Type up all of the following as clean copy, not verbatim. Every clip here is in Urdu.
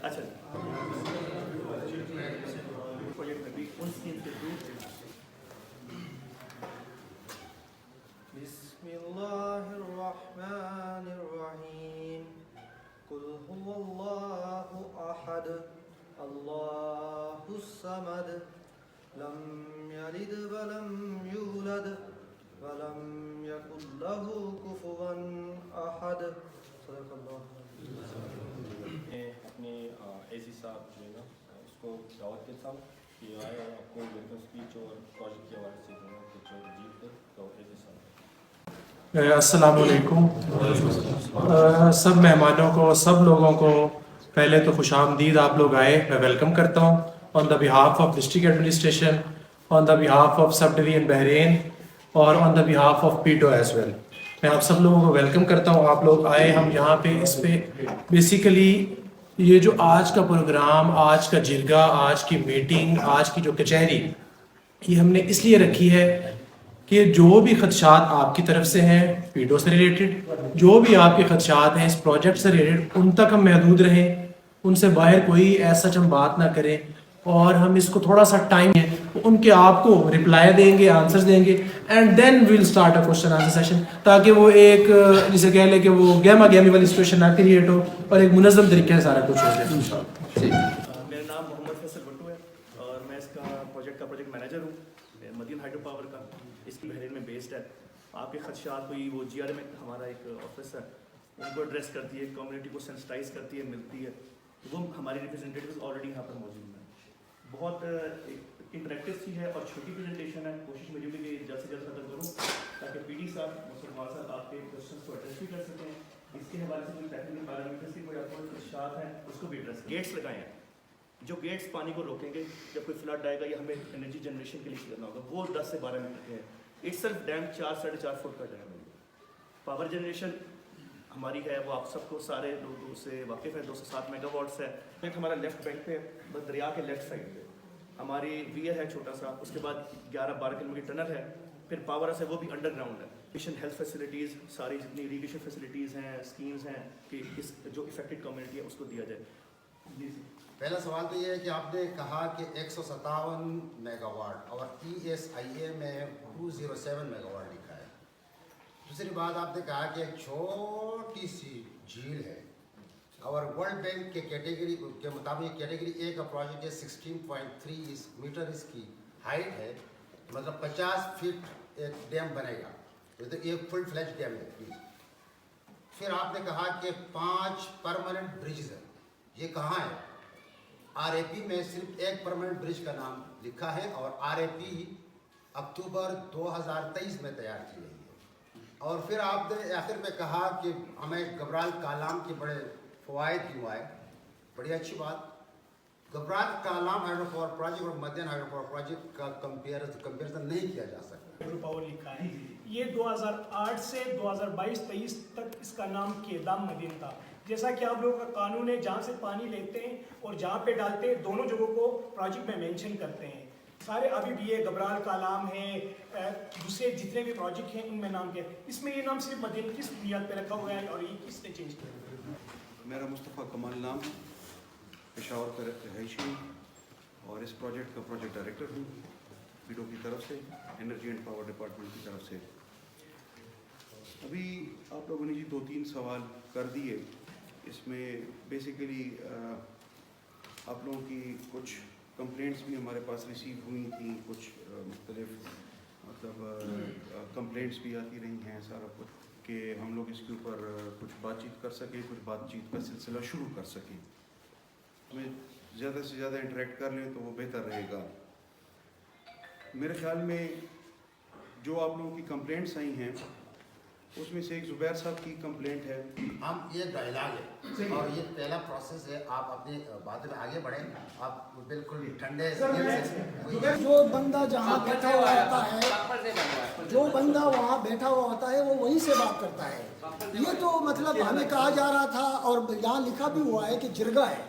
اچھا بسم الله الرحمن الرحيم قل هو الله أحد الله الصمد لم يلد ولم يولد ولم يكن له كفوا أحد صدق الله. اپنے اے سی صاحب جو ہے نا اس کو دعوت دیتا ہوں کہ آئے اور آپ کو ویلکم اسپیچ اور پروجیکٹ کے حوالے سے جو ہے کچھ جیت کر تو اے سی صاحب. السلام علیکم. سب مہمانوں کو، سب لوگوں کو پہلے تو خوش آمدید. آپ لوگ آئے، میں ویلکم کرتا ہوں on the behalf of district administration, on the behalf of sub division Bahrain اور on the behalf of PEDO as well. میں آپ سب لوگوں کو ویلکم کرتا ہوں. آپ لوگ آئے، ہم یہاں پہ اس پہ بیسیکلی یہ جو آج کا پروگرام، آج کا جرگہ، آج کی میٹنگ، آج کی جو کچہری، یہ ہم نے اس لیے رکھی ہے کہ جو بھی خدشات آپ کی طرف سے ہیں پیڈو سے ریلیٹڈ، جو بھی آپ کے خدشات ہیں اس پروجیکٹ سے ریلیٹڈ، ان تک ہم محدود رہیں، ان سے باہر کوئی ایسا ہم بات نہ کریں. اور ہم اس کو تھوڑا سا ٹائم ہے ان کے آپ کو رپلائی دیں گے، آنسرز دیں گے، and then we'll start a question answer session, تاکہ وہ ایک جسے کہہ لیں کہ وہ گہما گہمی والی سچویشن نہ کریٹ ہو اور ایک منظم طریقے سے سارا کچھ ہو جائے. میرا نام محمد فیصل بٹو ہے اور میں اس کا پروجیکٹ مینیجر ہوں مدین ہائیڈرو پاور کا. اس کی بحرین میں بیسڈ ہے. آپ کے خدشات کوئی وہ جی آر ایم ہمارا ایک آفس ہے، ان کو ایڈریس کرتی ہے، کمیونٹی کو سینسٹائز کرتی ہے، ملتی ہے. وہ ہماری ریپرزینٹیوز آلریڈی یہاں پر موجود ہیں. بہت انٹریکٹیو سی ہے اور چھوٹی پریزنٹیشن ہے. کوشش مجھے بھی کہ جلد سے جلد ختم کروں تاکہ پی ڈی صاحب مسلمان صاحب آپ کے کوشچنس کو ایڈریس بھی کر سکیں. اس کے حوالے سے کوئی ٹیکنیکل پیرامیٹرس کی کوئی آپ کو خدشات ہیں اس کو بھی ایڈریس. گیٹس لگائے ہیں جو گیٹس پانی کو روکیں گے جب کوئی فلڈ آئے گا یا ہمیں انرجی جنریشن کے لیے کرنا ہوگا، وہ 10 سے 12 میٹر کے ہیں. ایک صرف ڈیم 4-4.5 فٹ کا ڈیم ہے. پاور جنریشن ہماری ہے وہ آپ سب کو سارے لوگوں سے واقف ہے، 207 میگا واٹس ہے. ایک ہمارا لیفٹ بینک پہ دریا کے لیفٹ سائڈ پہ ہماری ویئر ہے چھوٹا سا، اس کے بعد 11-12 کلومیٹر ٹنل ہے. پھر پاور ہاؤس ہے وہ بھی انڈر گراؤنڈ ہے. ہیلتھ فیسلٹیز ساری جتنی اریگیشن فیسلٹیز ہیں، اسکیمز ہیں کہ اس جو افیکٹڈ کمیونٹی ہے اس کو دیا جائے. پہلا سوال تو یہ ہے کہ آپ نے کہا کہ 157 میگا واٹ اور ESIA میں 207 میگا واٹ لکھا ہے. دوسری بات آپ نے کہا کہ ایک چھوٹی سی جھیل ہے اور ورلڈ بینک کے کیٹیگری کے مطابق کیٹیگری اے کا پروجیکٹ ہے. 16.3 میٹر اس کی ہائٹ ہے، مطلب 50 فٹ ایک ڈیم بنے گا. تو ایک فل فلیج ڈیم ہے. پھر آپ نے کہا کہ 5 پرماننٹ بریجز ہیں. یہ کہاں ہے؟ RAP میں صرف ایک پرماننٹ برج کا نام لکھا ہے اور RAP اکتوبر 2023 میں تیار کی گئی ہے. اور پھر آپ نے آخر میں کہا کہ ہمیں گبرال کالام کے بڑے فوائد کیوں آئے. بڑی اچھی بات. Gabral Kalam hydro power project اور مدین ہائیڈرو پاور پروجیکٹ کا کمپیریزن نہیں کیا جا سکتا. ہائیڈرو پاور لکھا ہے. یہ 2008 سے 2022-23 تک اس کا نام کیدام مدین تھا. جیسا کہ آپ لوگوں کا قانون ہے، جہاں سے پانی لیتے ہیں اور جہاں پہ ڈالتے ہیں دونوں جگہوں کو پروجیکٹ میں مینشن کرتے ہیں. سارے ابھی بھی یہ گبرال کالام ہے، دوسرے جتنے بھی پروجیکٹ ہیں ان میں نام کیا. اس میں یہ نام صرف مدین کس بنیاد پہ رکھا ہوا ہے اور یہ کس نے چینج کیا؟ میرا مصطفیٰ کمال نام، پشاور کا رہائشی ہوں اور اس پروجیکٹ کا پروجیکٹ ڈائریکٹر ہوں پیڈو کی طرف سے، انرجی اینڈ پاور ڈپارٹمنٹ کی طرف سے. ابھی آپ لوگوں نے 2-3 سوال کر دیے. اس میں بیسیکلی آپ لوگوں کی کچھ کمپلینٹس بھی ہمارے پاس ریسیو ہوئی تھیں، کچھ مختلف کمپلینٹس بھی آتی رہی ہیں. سارا کچھ کہ ہم لوگ اس کے اوپر کچھ بات چیت کر سکیں، کچھ بات چیت کا سلسلہ شروع کر سکیں. میں زیادہ سے زیادہ انٹریکٹ کر لیں تو وہ بہتر رہے گا. میرے خیال میں جو آپ لوگوں کی کمپلینٹس آئی ہیں اس میں سے ایک زبیر صاحب کی کمپلینٹ ہے. ہم یہ ڈائلاگ ہے اور یہ پہلا پروسیس ہے. آپ اپنی بات میں آگے بڑھیں. آپ بالکل ٹھنڈے دل سے. جو بندہ جہاں بیٹھا ہوا ہوتا ہے, جو بندہ وہاں بیٹھا ہوا ہوتا ہے, وہ وہیں سے بات کرتا ہے. یہ تو مطلب ہمیں کہا جا رہا تھا اور یہاں لکھا بھی ہوا ہے کہ جرگہ ہے,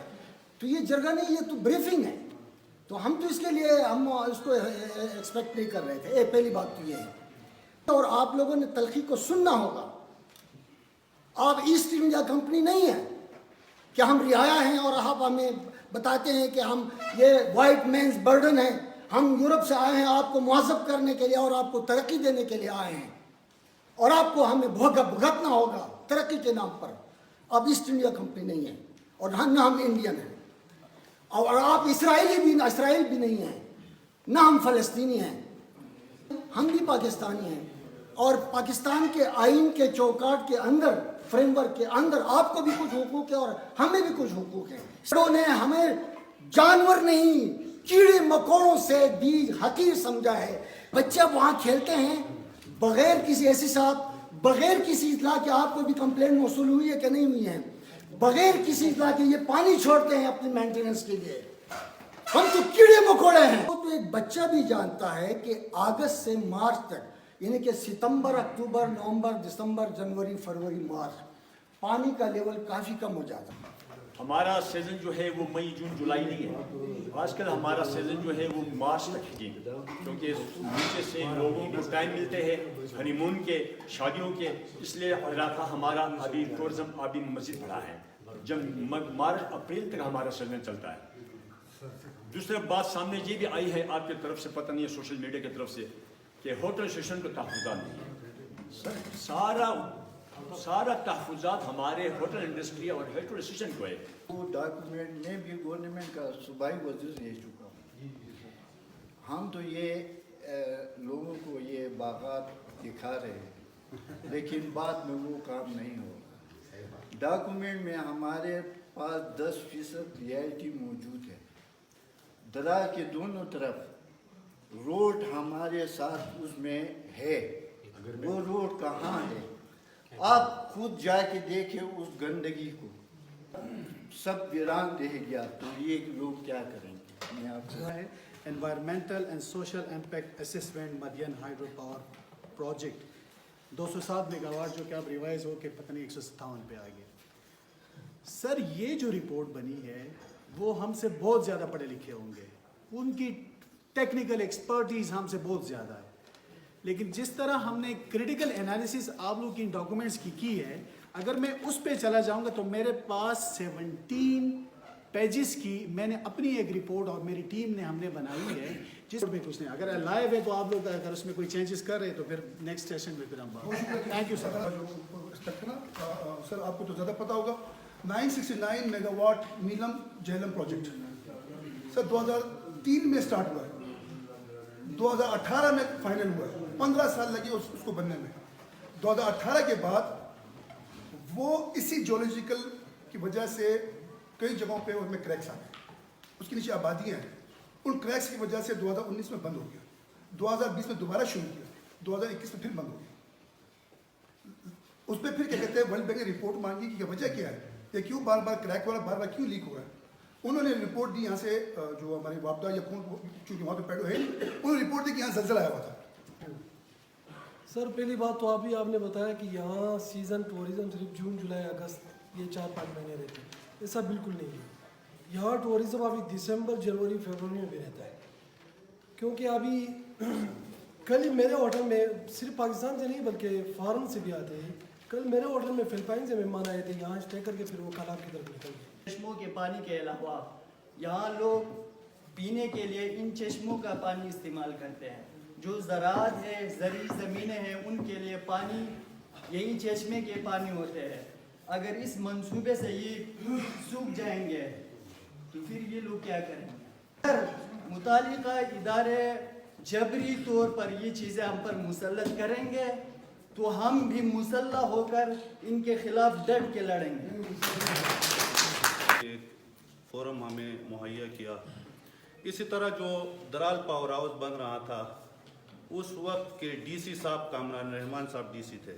تو یہ جرگہ نہیں, یہ تو بریفنگ ہے. تو ہم تو اس کے لیے ہم اس کو ایکسپیکٹ نہیں کر رہے تھے. پہلی بات تو یہ ہے. اور آپ لوگوں نے تلخی کو سننا ہوگا. آپ ایسٹ انڈیا کمپنی نہیں ہے کہ ہم رعایا ہیں اور آپ ہمیں بتاتے ہیں کہ ہم یہ وائٹ مینز برڈن ہیں, ہم یورپ سے آئے ہیں آپ کو مہذب کرنے کے لیے اور آپ کو ترقی دینے کے لیے آئے ہیں اور آپ کو ہمیں بھگتنا ہوگا ترقی کے نام پر. آپ ایسٹ انڈیا کمپنی نہیں ہیں اور نہ ہم انڈین ہیں, اور آپ اسرائیل بھی نہیں ہیں, نہ ہم فلسطینی ہیں. ہم بھی پاکستانی ہیں اور پاکستان کے آئین کے چوکاٹ کے اندر, فریم ورک کے اندر آپ کو بھی کچھ حقوق ہے اور ہمیں بھی کچھ حقوق ہیں. انہوں نے ہمیں جانور نہیں, کیڑے مکوڑوں سے بھی حقیر سمجھا ہے. بچے وہاں کھیلتے ہیں بغیر کسی ایسی صاحب, بغیر کسی اطلاع کے. آپ کو بھی کمپلین موصول ہوئی ہے کہ نہیں ہوئی ہے؟ بغیر کسی اطلاع کے یہ پانی چھوڑتے ہیں اپنی مینٹیننس کے لیے. ہم تو کیڑے مکوڑے ہیں. تو ایک بچہ بھی جانتا ہے کہ اگست سے مارچ تک, یعنی کہ ستمبر, اکتوبر, نومبر, دسمبر, جنوری, فروری, مارچ, پانی کا لیول کافی کم ہو جاتا ہے. ہمارا سیزن جو ہے وہ مئی, جون, جولائی نہیں ہے. آج کل ہمارا سیزن جو ہے وہ مارچ تک ہے, کیونکہ نیچے سے لوگوں کو ٹائم ملتے ہیں ہنی مون کے, شادیوں کے. اس لیے علاقہ ہمارا ابھی ٹورزم ابھی مزید بڑھا ہے. جب مارچ اپریل تک ہمارا سیزن چلتا ہے. دوسرا بات سامنے یہ بھی آئی ہے آپ کی طرف سے, پتہ نہیں ہے سوشل میڈیا کی طرف سے, کہ ہوٹل اسٹیشن کو تحفظات نہیں ہے. سارا تحفظات ہمارے ہوٹل انڈسٹری اور ہوٹل اسٹیشن کو ہے. وہ ڈاکومنٹ میں بھی گورنمنٹ کا صوبائی وزیر لے چکا ہوں. ہم تو یہ لوگوں کو یہ باغات دکھا رہے ہیں, لیکن بعد میں وہ کام نہیں ہوگا. ڈاکومنٹ میں ہمارے پاس 10% ریئلٹی موجود ہے. دریا کے دونوں طرف روڈ ہمارے ساتھ اس میں ہے. وہ روڈ کہاں ہے آپ خود جا کے دیکھیں اس گندگی کو, سب ویران رہ گیا. تو یہ لوگ کیا کریں گے؟ میں آپ سے environmental and social impact assessment Madyan hydro power project 207 megawatt, جو کہ اب ریوائز ہو کے پتہ نہیں 157 پہ آ گئے. سر یہ جو رپورٹ بنی ہے وہ ہم سے بہت زیادہ پڑھے لکھے ہوں گے, ان کی ٹیکنیکل ایکسپرٹیز ہم سے بہت زیادہ ہے, لیکن جس طرح ہم نے کریٹیکل انالیسس آپ لوگ کی ڈاکومنٹس کی ہے, اگر میں اس پہ چلا جاؤں گا تو میرے پاس 17 پیجز کی میں نے اپنی ایک رپورٹ اور میری ٹیم نے ہم نے بنائی ہے, جس میں کچھ نہیں. اگر لائیو ہے تو آپ لوگ اگر اس میں کوئی چینجز کر رہے تو پھر نیکسٹ سیشن میں پھر ہم بات. Thank you sir. سر آپ کو تو زیادہ پتہ ہوگا, 969 megawatt Neelum Jhelum project sir 2003 میں اسٹارٹ ہوا ہے, 2018 میں فائنل ہوا ہے. 15 سال لگے اس کو بننے میں. 2018 کے بعد وہ اسی جیولوجیکل کی وجہ سے کئی جگہوں پہ ان میں کریکس آ گئے. اس کے نیچے آبادیاں ہیں, ان کریکس کی وجہ سے 2019 میں بند ہو گیا, 2020 میں دوبارہ شروع کیا, 2021 میں پھر بند ہو گیا. اس پہ پھر کیا کہتے ہیں ورلڈ بینک نے رپورٹ مانگی کہ وجہ کیا ہے, یہ کیوں بار بار کریک ہو رہا ہے, بار بار کیوں لیک ہو رہا ہے. انہوں نے رپورٹ دی یہاں سے, جو ہمارے وابدہ یا کون چونکہ وہاں پہ پیڈو ہے, انہوں نے رپورٹ دی کہ یہاں زلزلہ آیا ہوا تھا. سر پہلی بات تو آپ نے بتایا کہ یہاں سیزن ٹورزم صرف جون, جولائی, اگست یہ 4-5 مہینے رہتے ہیں. ایسا بالکل نہیں ہے. یہاں ٹورزم ابھی دسمبر, جنوری, فروری میں بھی رہتا ہے, کیونکہ ابھی کل ہی میرے ہوٹل میں صرف پاکستان سے نہیں بلکہ فارن سے بھی آتے ہیں. کل میرے ہوٹل میں فلپائن سے مہمان آئے تھے, یہاں اسٹے کر کے پھر وہ کل آپ کی طرف نکل گئے. چشموں کے پانی کے علاوہ یہاں لوگ پینے کے لیے ان چشموں کا پانی استعمال کرتے ہیں. جو زراعت ہے, زرعی زمینیں ہیں, ان کے لیے پانی یہی چشمے کے پانی ہوتے ہیں. اگر اس منصوبے سے یہ سوکھ جائیں گے تو پھر یہ لوگ کیا کریں گے؟ اگر متعلقہ ادارے جبری طور پر یہ چیزیں ہم پر مسلط کریں گے تو ہم بھی مسلح ہو کر ان کے خلاف ڈٹ کے لڑیں گے. ایک فورم ہمیں مہیا کیا. اسی طرح جو درال پاور ہاؤس بن رہا تھا, اس وقت کے ڈی سی صاحب کامران رحمان صاحب ڈی سی تھے.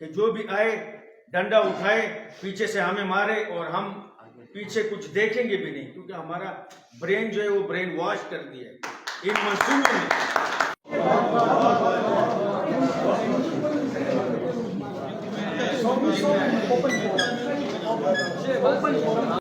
کہ جو بھی آئے ڈنڈا اٹھائے پیچھے سے ہمیں مارے اور ہم پیچھے کچھ دیکھیں گے بھی نہیں، کیونکہ ہمارا برین جو ہے وہ برین واش کر دیا ہے ان منصوبوں میں۔